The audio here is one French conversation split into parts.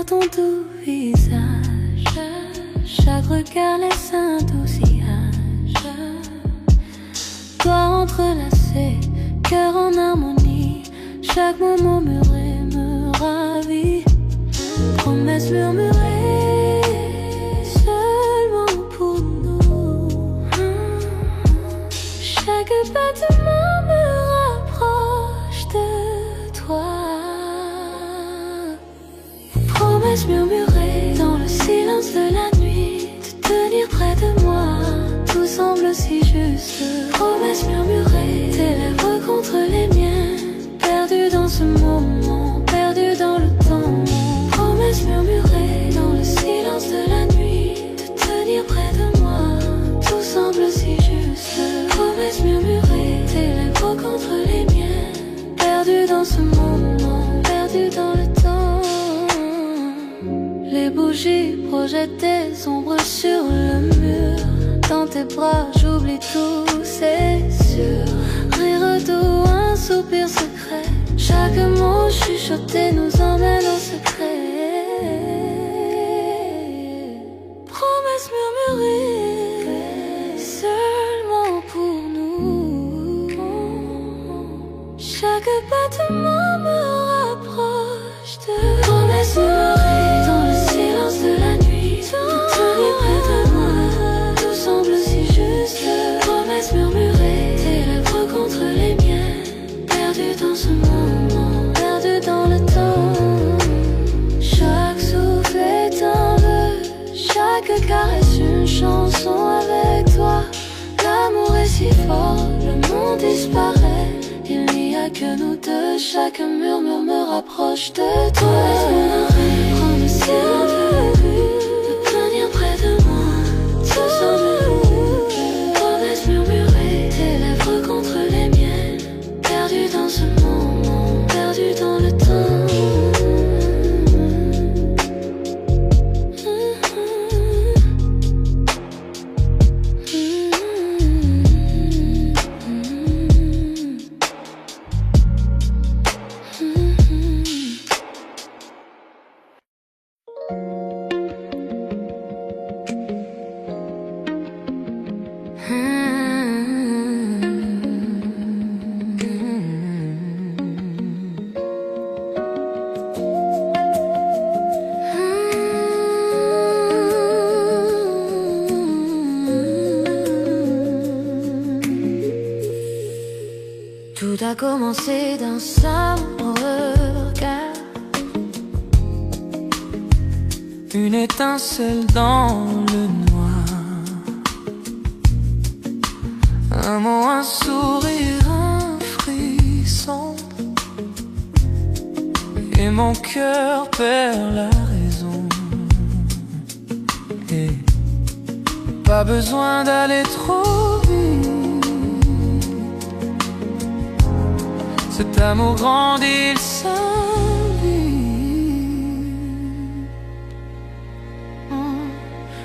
ton doux visage, chaque regard laisse un doux sillage. Doigts entrelacés, cœur en harmonie, chaque mot murmuré me ravit. Promesses murmurées seulement pour nous. Chaque battement me rapproche de toi. Promesses murmurées dans le silence de la nuit, de tenir près de moi, tout semble si juste. Promesses murmurées, tes lèvres contre les miennes, perdues dans ce moment, perdues dans le temps. Promesses murmurées dans le silence de la nuit, de tenir près de moi, tout semble si juste. Promesses murmurées, tes lèvres contre les miennes, perdues dans ce moment, perdues dans le temps. Les bougies projettent des ombres sur le mur. Dans tes bras j'oublie tout, c'est sûr. Rire doux, un soupir secret, chaque mot chuchoté nous emmène au secret. Promesses murmurées seulement pour nous. Chaque battement me rapproche de. Promesses murmurées dans le silence de la nuit, de tenir près de moi, tout semble si juste. Promesses murmurées, tes lèvres contre les miennes, perdues dans ce moment, perdues dans le temps. Chaque souffle est un vœu, chaque caresse une chanson avec toi. L'amour est si fort, le monde disparaît, il n'y a que nous deux, chaque murmure me rapproche de toi. Prends le ciel de tenir près de moi, tout semble. Promesses murmurées, tes lèvres contre les miennes, perdues dans ce moment, perdues dans le temps. Tout a commencé d'un simple regard, une étincelle dans le noir, un mot, un sourire, un frisson, et mon cœur perd la raison. Et pas besoin d'aller trop vite, cet amour grandit, il s'invite.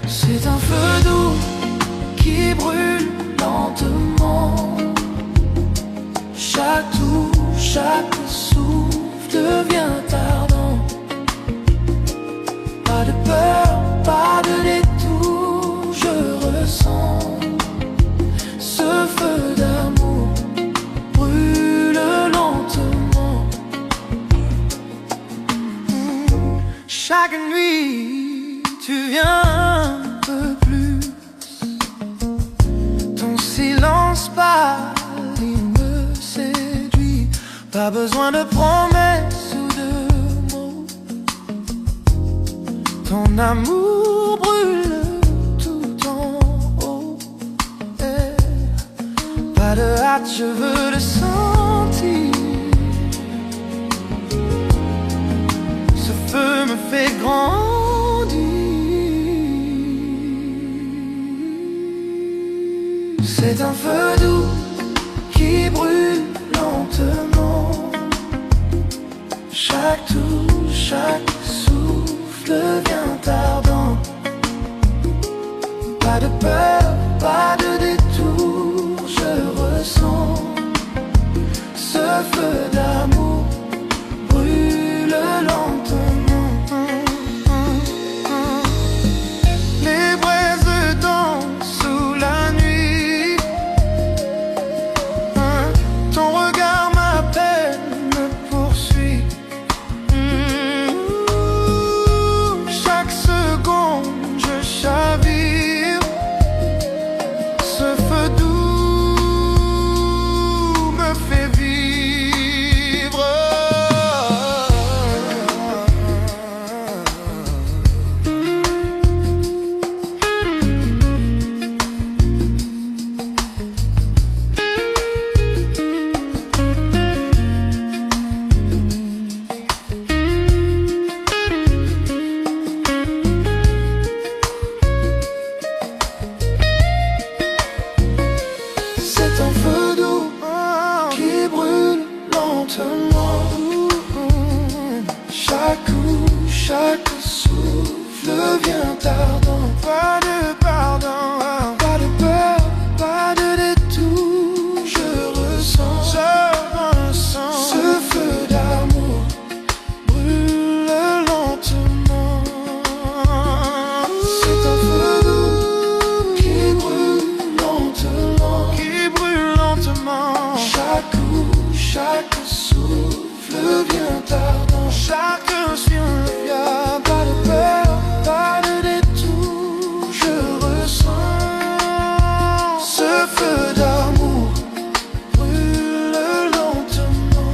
C'est un feu doux qui brûle lentement. Chaque touche, chaque souffle devient ardent. Pas de peur, pas de détour, je ressens ce feu d'amour brûle lentement. Chaque nuit, tu viens un peu plus. Ton silence pâle, il me séduit. Pas besoin de promesses ou de mots. Ton amour brûle tout en haut. Pas de hâte, je veux le sentir. Ce feu me fait grandir. C'est un feu doux qui brûle lentement. Chaque touche, chaque souffle devient ardent. Pas de peur, pas de détour, je ressens ce feu d'amour brûle lentement. devient ardent. Pas de pardon, pas de peur, pas de détour. Je ressens ce feu d'amour brûle lentement. C'est un feu doux qui brûle lentement. Chaque coup, chaque souffle vient ardent. Chaque inspire vient. Pas de peur, pas de détour. Je ressens ce feu d'amour brûle lentement.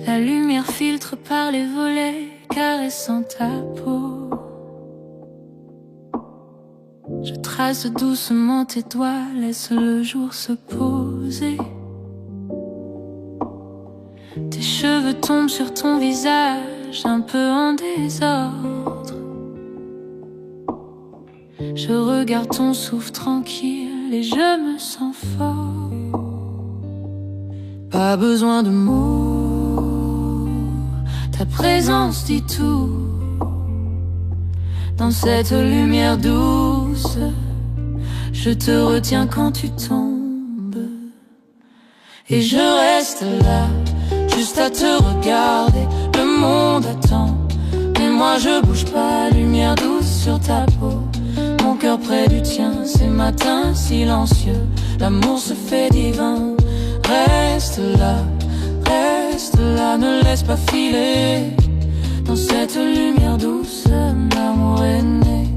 La lumière filtre par les volets, caressant ta peau. Je trace doucement tes doigts, laisse le jour se poser. Tes cheveux tombent sur ton visage, un peu en désordre. Je regarde ton souffle tranquille et je me sens fort. Pas besoin de mots, ta présence dit tout. Dans cette lumière douce, je te retiens quand tu tombes. Et je reste là, juste à te regarder. Le monde attend, mais moi je bouge pas. Lumière douce sur ta peau, mon cœur près du tien. Ces matins silencieux, l'amour se fait divin. Reste là, ne laisse pas filer. Dans cette lumière douce, l'amour est né.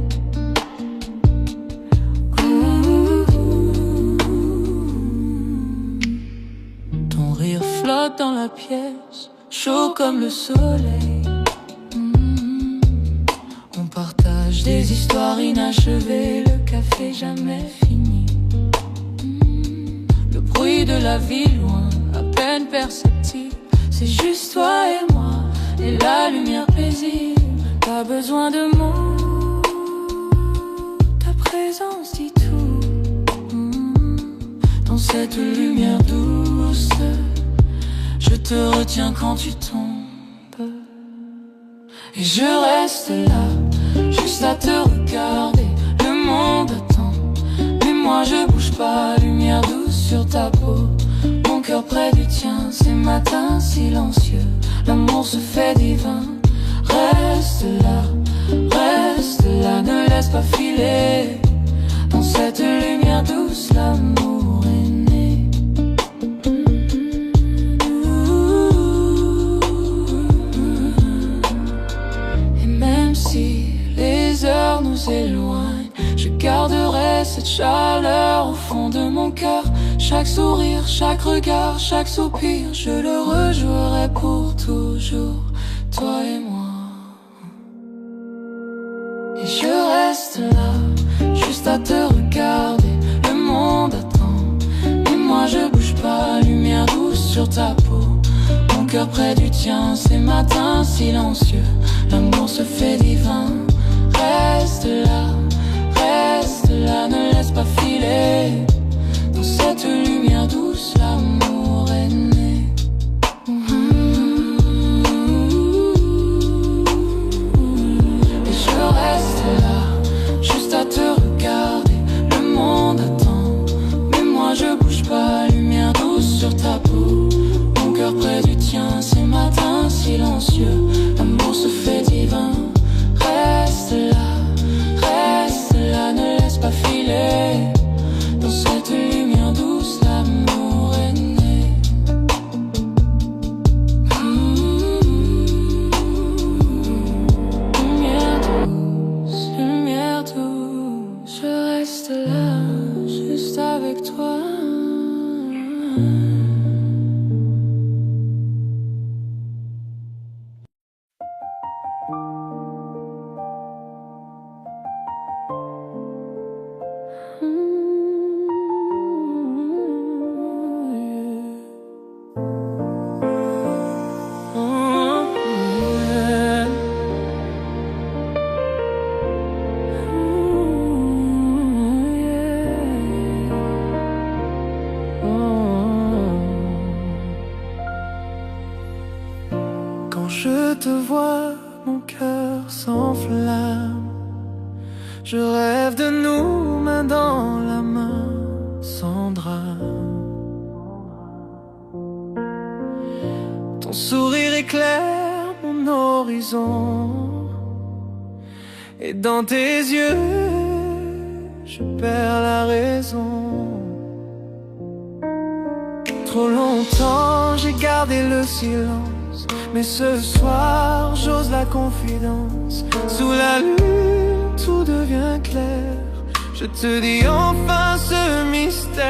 Ton rire flotte dans la pièce, chaud comme le soleil. On partage des histoires inachevées, le café jamais fini. Le bruit de la ville loin, à peine perceptible. C'est juste toi et moi, et la lumière paisible. Pas besoin de mots, ta présence dit tout. Dans cette lumière douce, je te retiens quand tu tombes. Et je reste là, juste à te regarder. Le monde attend, mais moi je bouge pas. Lumière douce sur ta peau, mon cœur près du tien. Ces matins silencieux, l'amour se fait divin. Reste là, ne laisse pas filer. Dans cette lumière douce, l'amour est né. Et même si les heures nous éloignent, je garderai cette chaleur au fond de mon cœur. Chaque sourire, chaque regard, chaque soupir, je le rejouerai pour toujours, toi et moi. Et je reste là, juste à te regarder. Le monde attend, mais moi je bouge pas. Lumière douce sur ta peau, mon cœur près du tien. Ces matins silencieux, l'amour se fait divin. Reste là, ne laisse pas filer. Dans cette lumière douce, l'amour est né. Et je reste là, juste à te regarder. Le monde attend, mais moi je bouge pas. Lumière douce sur ta peau, mon cœur près du tien. Ces matins silencieux, l'amour se fait divin. Reste là, je te vois, mon cœur s'enflamme. Je rêve de nous, main dans la main, sans drame. Ton sourire éclaire mon horizon, et dans tes yeux, je perds la raison. Trop longtemps j'ai gardé le silence, mais ce soir j'ose la confidence. Sous la lune tout devient clair, je te dis enfin ce mystère.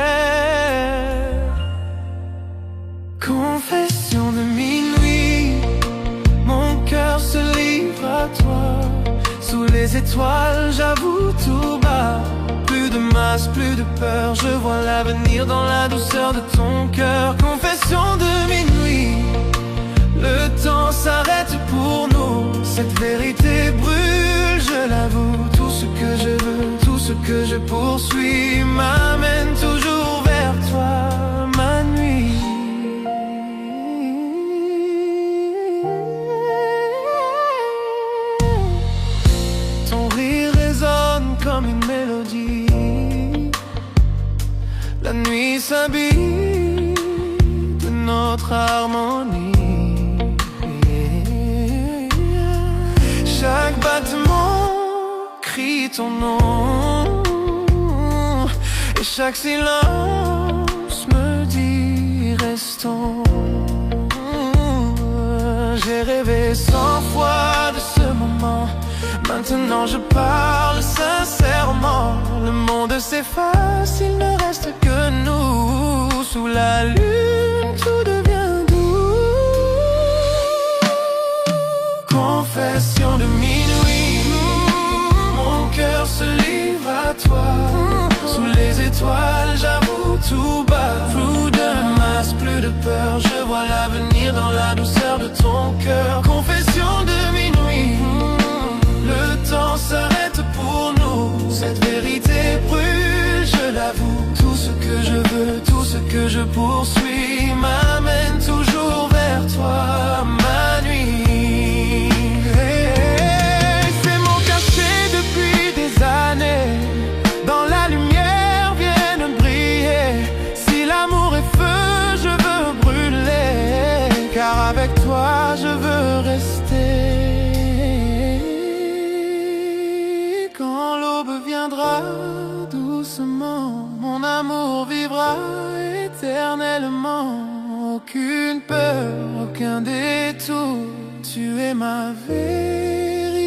Confession de minuit, mon cœur se livre à toi. Sous les étoiles j'avoue tout bas, plus de masque, plus de peur, je vois l'avenir dans la douceur de ton cœur. Confession de minuit, le temps s'arrête pour nous. Cette vérité brûle, je l'avoue. Tout ce que je veux, tout ce que je poursuis m'amène toujours vers toi, ma nuit. Ton rire résonne comme une mélodie. La nuit s'habille de notre harmonie. Chaque battement crie ton nom, et chaque silence me dit restons. J'ai rêvé 100 fois de ce moment, maintenant je parle sincèrement. Le monde s'efface, il ne reste que nous. Sous la lune tout devient doux. Confession de minuit, mon cœur se livre à toi. Sous les étoiles j'avoue tout bas, flou de masse, plus de peur, je vois l'avenir dans la douceur de ton cœur. Confession de minuit, le temps s'arrête pour nous. Cette vérité brûle, je l'avoue. Tout ce que je veux, tout ce que je poursuis m'amène toujours vers toi, ma nuit. C'est mon cachet depuis des années, dans la lumière viennent briller. Si l'amour est feu, je veux brûler, car avec toi je veux rester. Quand l'aube viendra doucement, mon amour vivra éternellement. Aucune peur, aucun détour, tu es ma vérité.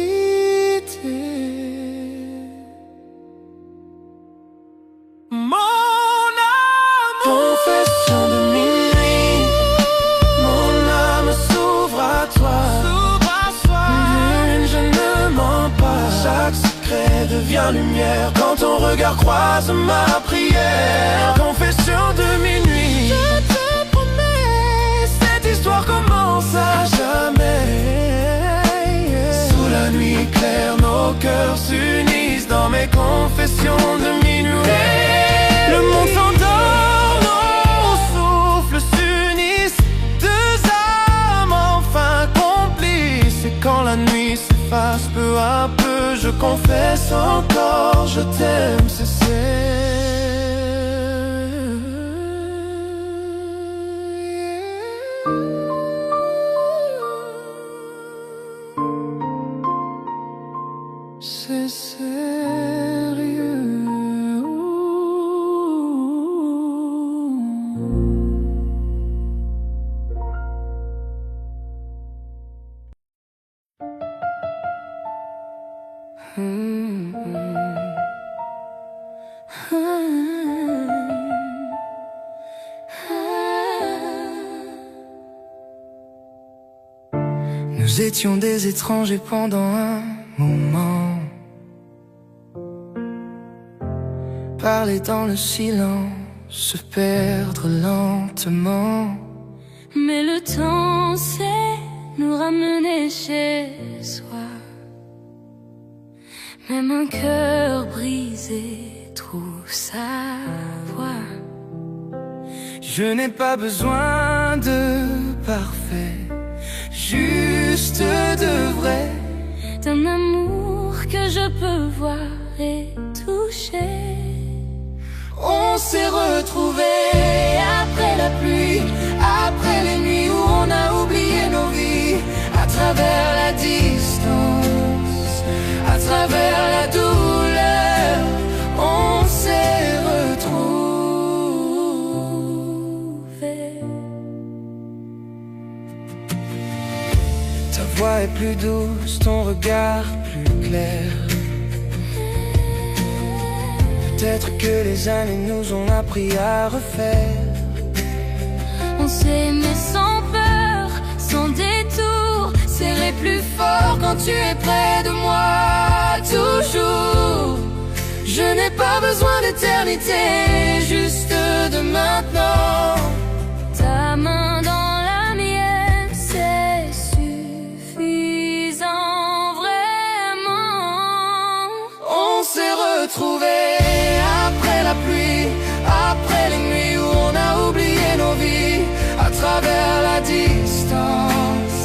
Mon amour, confession de minuit, mon âme s'ouvre à toi. Lune, je ne mens pas, chaque secret devient lumière quand ton regard croise ma prière. Confession de minuit, je te promets, cette histoire commence à jamais. Sous la nuit claire, nos cœurs s'unissent dans mes confessions de minuit. Le monde s'endort, nos souffles s'unissent, deux âmes enfin complices. Et quand la nuit s'efface peu à peu, je confesse encore, je t'aime, c'est sérieux. Nous étions des étrangers pendant un moment, parler dans le silence, se perdre lentement. Mais le temps sait nous ramener chez soi. Même un cœur brisé trouve sa voie. Je n'ai pas besoin de parfait, juste je peux voir et toucher. On s'est retrouvés après la pluie, après les nuits où on a oublié nos vies, à travers la distance, à travers la douleur, on s'est retrouvés. Ta voix est plus douce, ton regard plus clair. Peut-être que les années nous ont appris à refaire. On s'est aimé sans peur, sans détour, serré plus fort quand tu es près de moi, toujours. Je n'ai pas besoin d'éternité, juste de maintenant. Ta main dans la mienne, c'est suffisant, vraiment. On s'est retrouvés après la pluie, après les nuits où on a oublié nos vies, à travers la distance,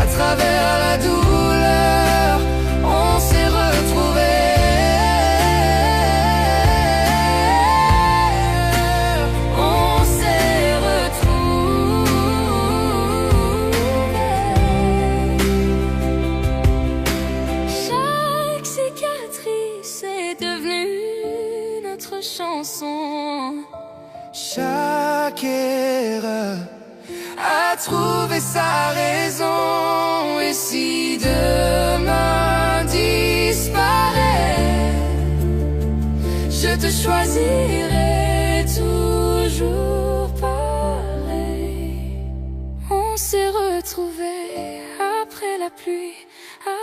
à travers la douleur, on s'est retrouvés. On s'est retrouvés. Chaque cicatrice est devenue notre chanson. Chaque erreur a trouvé sa raison. Et si demain disparaît, je te choisirai toujours pareil. On s'est retrouvés après la pluie,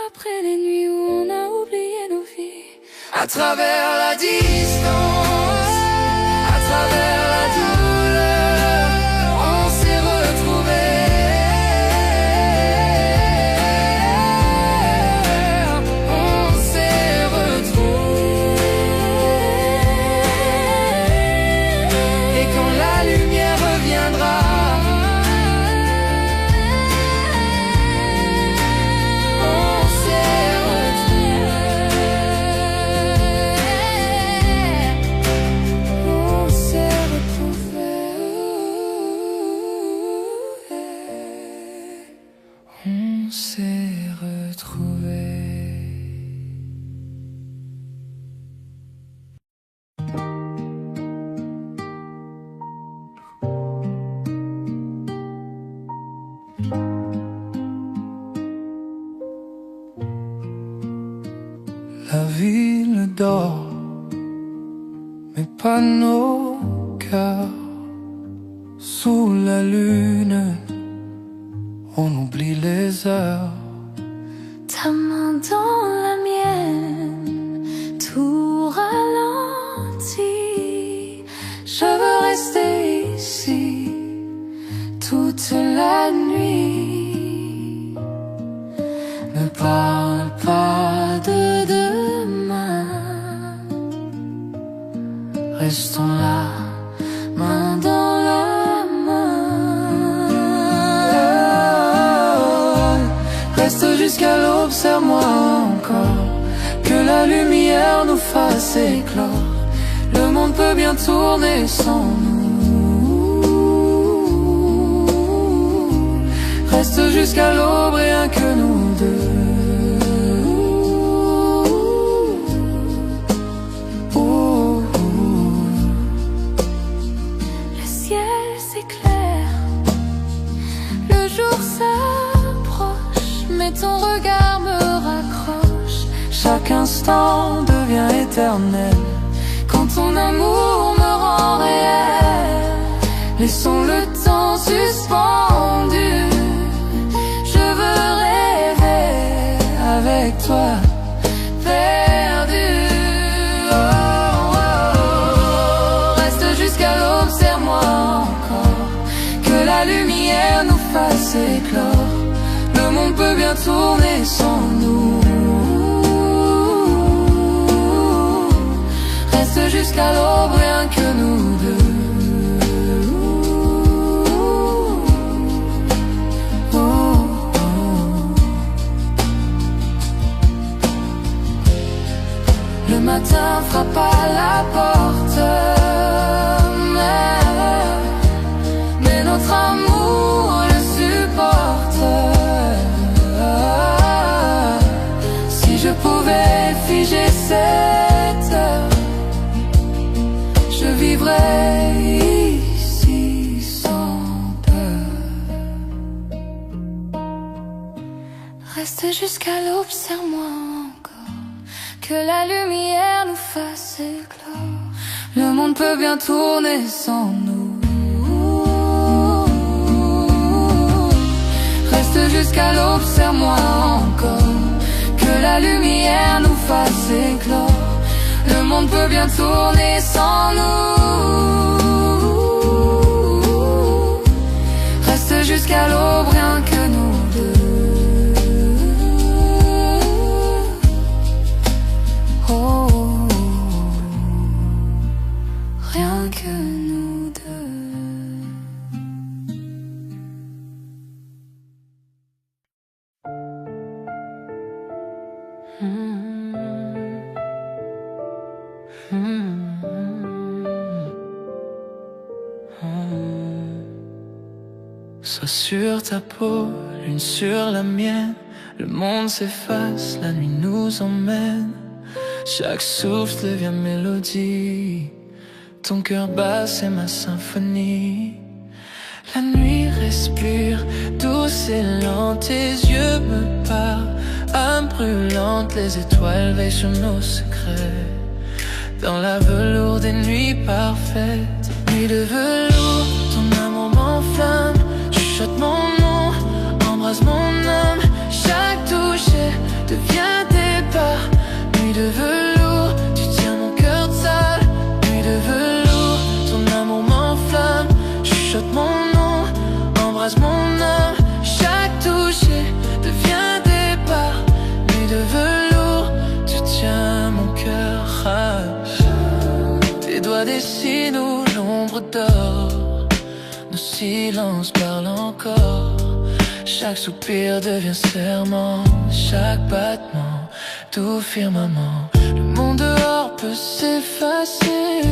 après les nuits où on a oublié nos vies, à travers la distance, à travers la douleur, on s'est retrouvés. On s'est retrouvés. Et quand la lumière reviendra, on s'est retrouvés. On s'est retrouvés. On s'est retrouvés. La ville dort, mais pas nos cœurs. Sous la lune, on oublie les heures. ta main dans la mienne, tout ralenti. Je veux rester ici toute la nuit. Ne parle pas de demain. Restons là, main dans la main. Reste jusqu'à l'aube, serre-moi encore, que la lumière nous fasse éclore. Le monde peut bien tourner sans nous. Reste jusqu'à l'aube, rien que nous deux. Le ciel s'éclaire, le jour s'approche, mais ton regard me raccroche. Chaque instant devient éternel quand ton amour me rend réel. Laissons le temps suspendu. Je veux rêver avec toi, perdu. Oh, oh, oh. Reste jusqu'à l'aube, serre-moi encore, que la lumière nous fasse éclore. Le monde peut bien tourner sans nous. Reste jusqu'à l'aube, rien que nous deux. matin frappe à la porte. Mais notre amour le supporte. Si je pouvais figer cette heure, je vivrais ici sans peur. Reste jusqu'à l'aube, serre-moi encore, que la lumière nous fasse éclore. Le monde peut bien tourner sans nous. Reste jusqu'à l'aube, serre-moi encore, que la lumière nous fasse éclore. Le monde peut bien tourner sans nous. Reste jusqu'à l'aube, rien que nous deux. Oh, rien que nous deux. Sois sur ta peau, l'une sur la mienne. Le monde s'efface, la nuit nous emmène. Chaque souffle devient mélodie. Ton cœur bat, c'est ma symphonie. La nuit respire, douce et lente. Tes yeux me parlent, âme brûlante. Les étoiles veillent sur nos secrets. Dans la velours des nuits parfaites. Nuit de velours, ton amour m'enflamme. Chuchote mon nom, embrasse mon âme. Chaque toucher devient départ. Nuit de velours, tu tiens mon cœur de sable. Nuit de velours, ton amour m'enflamme. Chuchote mon nom, embrasse mon âme. Chaque toucher devient départ. Nuit de velours, tu tiens mon cœur. Tes doigts dessinent où l'ombre dort. Nos silences parlent encore. Chaque soupir devient serment. Chaque battement, tout firmament. Le monde dehors peut s'effacer.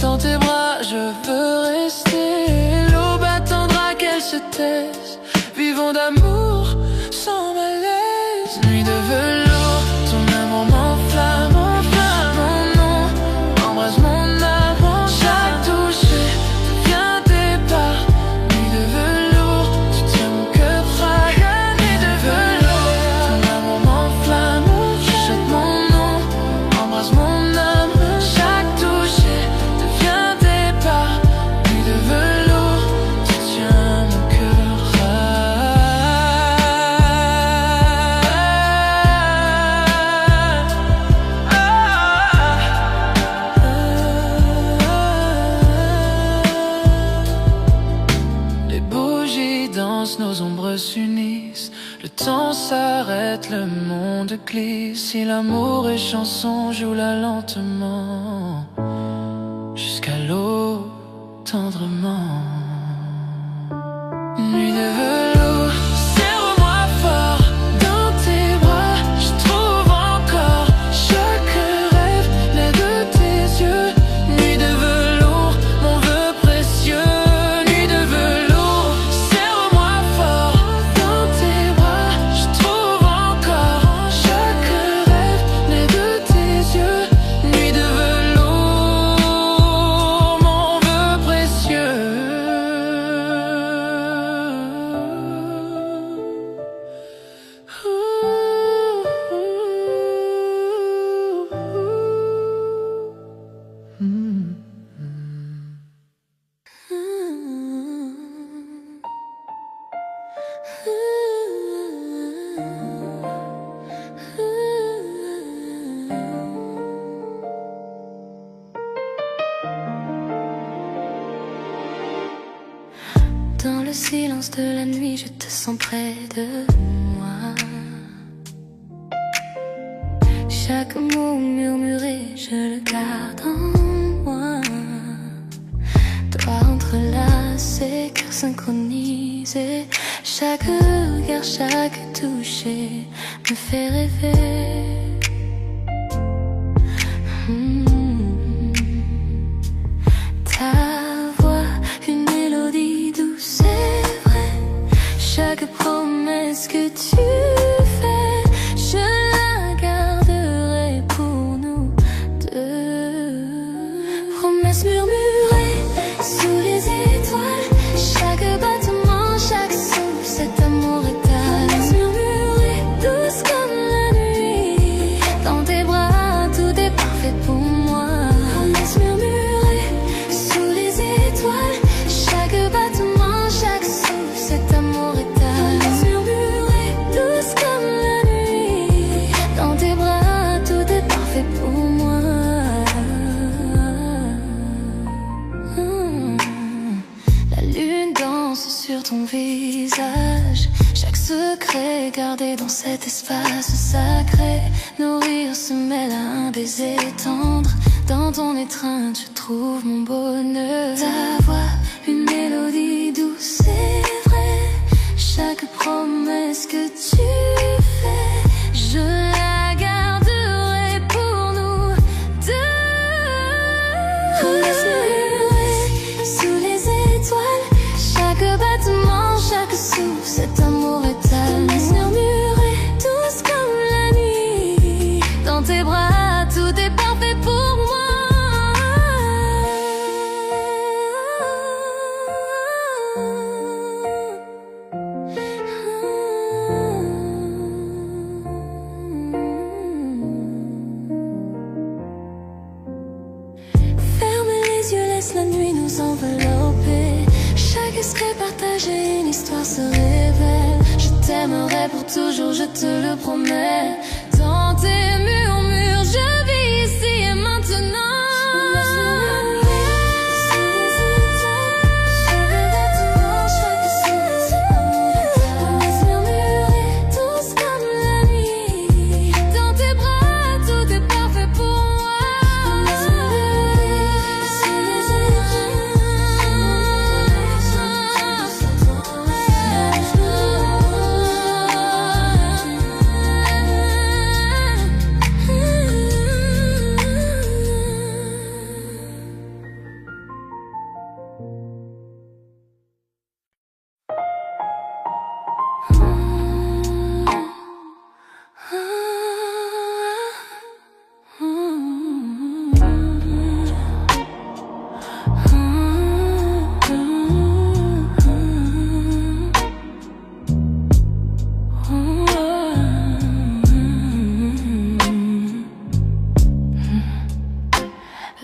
Dans tes bras je veux rester. L'aube attendra qu'elle se taise. Vivons d'amour sans malaise. Nuit de velours, ton amour m'enflamme. Mon nom, embrasse mon âme. Chaque toucher devient départ. Nuit de velours, tu tiens mon cœur fragile. Nuit de velours, ton amour m'enflamme. Chuchote mon nom, embrasse mon âme. Chaque toucher devient départ. Nuit de velours, tu tiens mon cœur Les bougies dansent, nos ombres s'unissent. Le temps s'arrête, le monde glisse. Si l'amour est chanson, joue-la lentement. Jusqu'à l'eau, tendrement. Nuit de velours, serre-moi fort. Dans tes bras, je trouve encore. Chaque rêve naît de tes yeux. Nuit de velours, mon vœu précieux. Nuit de velours, serre-moi fort. Dans tes bras, je trouve encore. Chaque rêve naît de tes yeux. Nuit de velours, mon vœu précieux. Dans le silence de la nuit, je te sens près de moi. Chaque mot murmuré, je le garde en moi. Doigts entrelacés, cœur synchronisé. Chaque regard, chaque toucher me fait rêver. chaque promesse que tu fais, je la garderai pour nous deux. Promesse murmurée sous les étoiles, chaque battement, chaque souffle, cet amour éternel. Promesse murmurée douce comme la nuit, dans tes bras tout est parfait pour moi. Promesse murmurée sous les étoiles, chaque battement, chaque souffle, cet amour éternel. Promesse murmurée douce comme la nuit, dans tes bras tout est parfait pour moi. La lune danse sur ton visage, chaque secret gardé dans cet espace sacré. Nos rires se mêlent à un baiser tendre, dans ton étreinte je trouve mon bonheur. Ta voix, une mélodie douce et vraie, chaque promesse que tu fais, je la garderai pour nous deux. Promesse murmurée sous les étoiles, chaque battement, chaque souffle, cet amour éternel. Promesse murmurée douce comme la nuit, dans tes bras tout est parfait pour moi. Ferme les yeux, laisse la nuit nous envelopper. Chaque secret partagé, une histoire se révèle. Je t'aimerai pour toujours, je te le promets. Dans tes murmures, je vis ici et maintenant. Promesse murmurée, douce comme la nuit, dans tes bras tout est parfait pour moi. Promesse murmurée sous les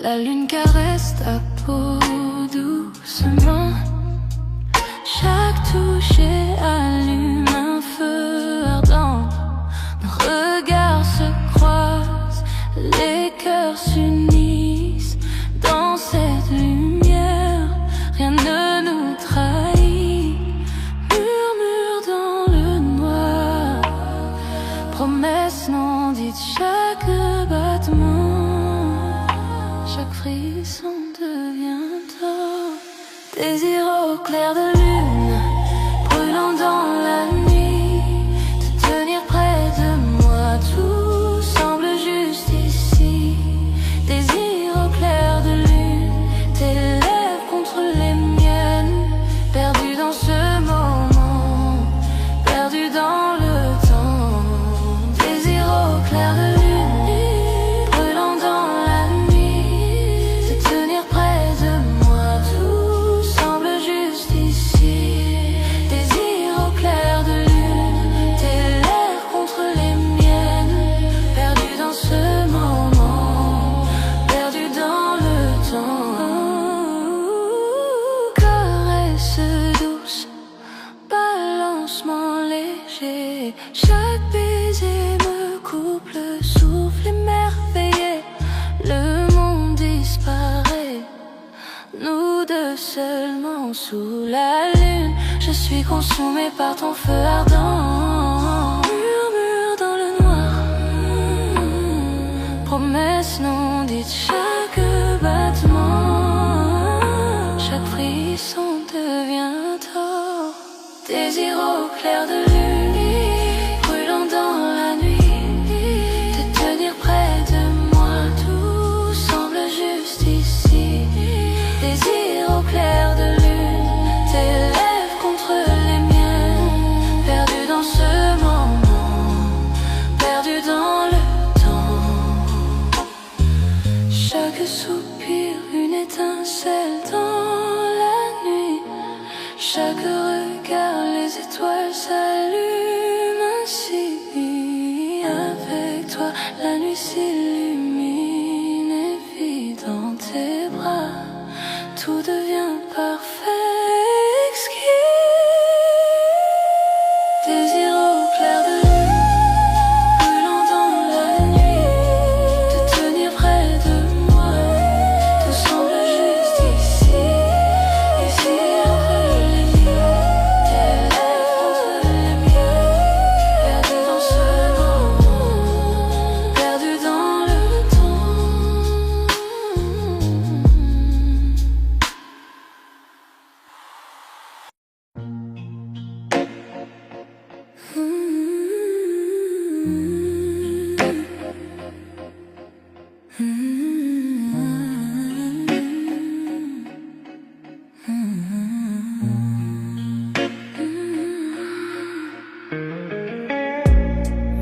La lune caresse ta peau doucement, chaque toucher allume un feu ardent. Nos regards se croisent, les cœurs s'unissent dans cette lumière, rien ne nous trahit. Murmure dans le noir, promesse non dite, chaque battement, chaque frisson devient tort. Désir au clair de lune, brûlant dans la nuit, te tenir près de moi, tout semble juste ici. Désir au clair de lune, tes lèvres contre les miennes, perdu dans ce moment, perdu dans le temps. Désir au clair de lune, brûlant dans la nuit, te tenir près de moi, tout semble juste ici. Désir au clair de lune, tes lèvres contre les miennes, perdu dans ce moment, perdu dans le temps. Caresse douce, balancement léger, chaque baiser me coupe le souffle émerveillé. Le monde disparaît, nous deux seulement sous la lune. Je suis consumée par ton feu ardent. Murmure dans le noir, promesse non dite, chaque battement, chaque frisson devient tort. Désir au clair de lune, brûlant dans la nuit, te tenir près de moi, tout semble juste ici. Désir au clair de lune, tes lèvres contre les miennes,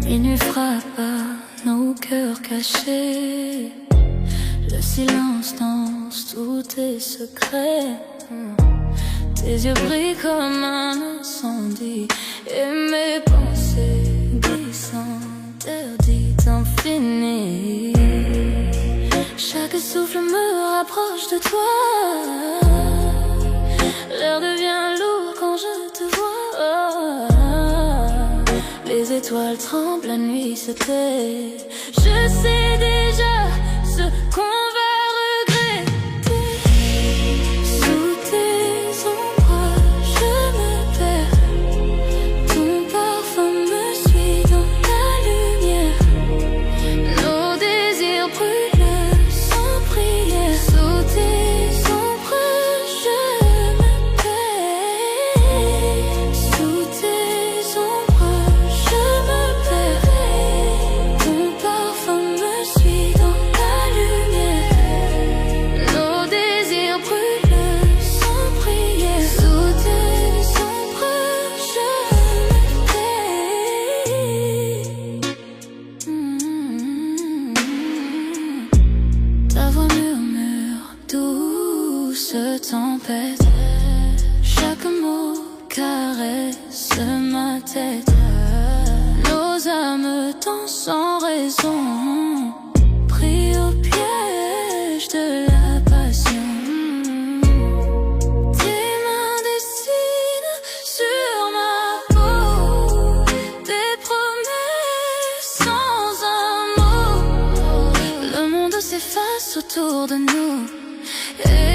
Minuit frappe à nos cœurs cachés. Le silence danse tous tes secrets. Tes yeux brillent comme un incendie. Et mes pensées glissent interdites infinies. Chaque souffle me rapproche de toi. L'air devient lourd quand je te vois. Les étoiles tremblent, la nuit se tait. Je sais déjà ce qu'on va regretter. Sous tes ombres, je me perds. Ton parfum me suit dans la lumière. Nos désirs brûlent sans prière. Sous tes ombres, je me perds. Sous tes ombres, je me perds. Ton parfum me suit dans la lumière. Nos désirs brûlent sans prière. Sous tes ombres, je me perds. Ta voix murmure, douce tempête. Chaque mot caresse ma tête. Nos âmes dansent sans raison, pris au piège de la passion. Tes mains dessinent sur ma peau des promesses sans un mot. Le monde s'efface autour de nous. Et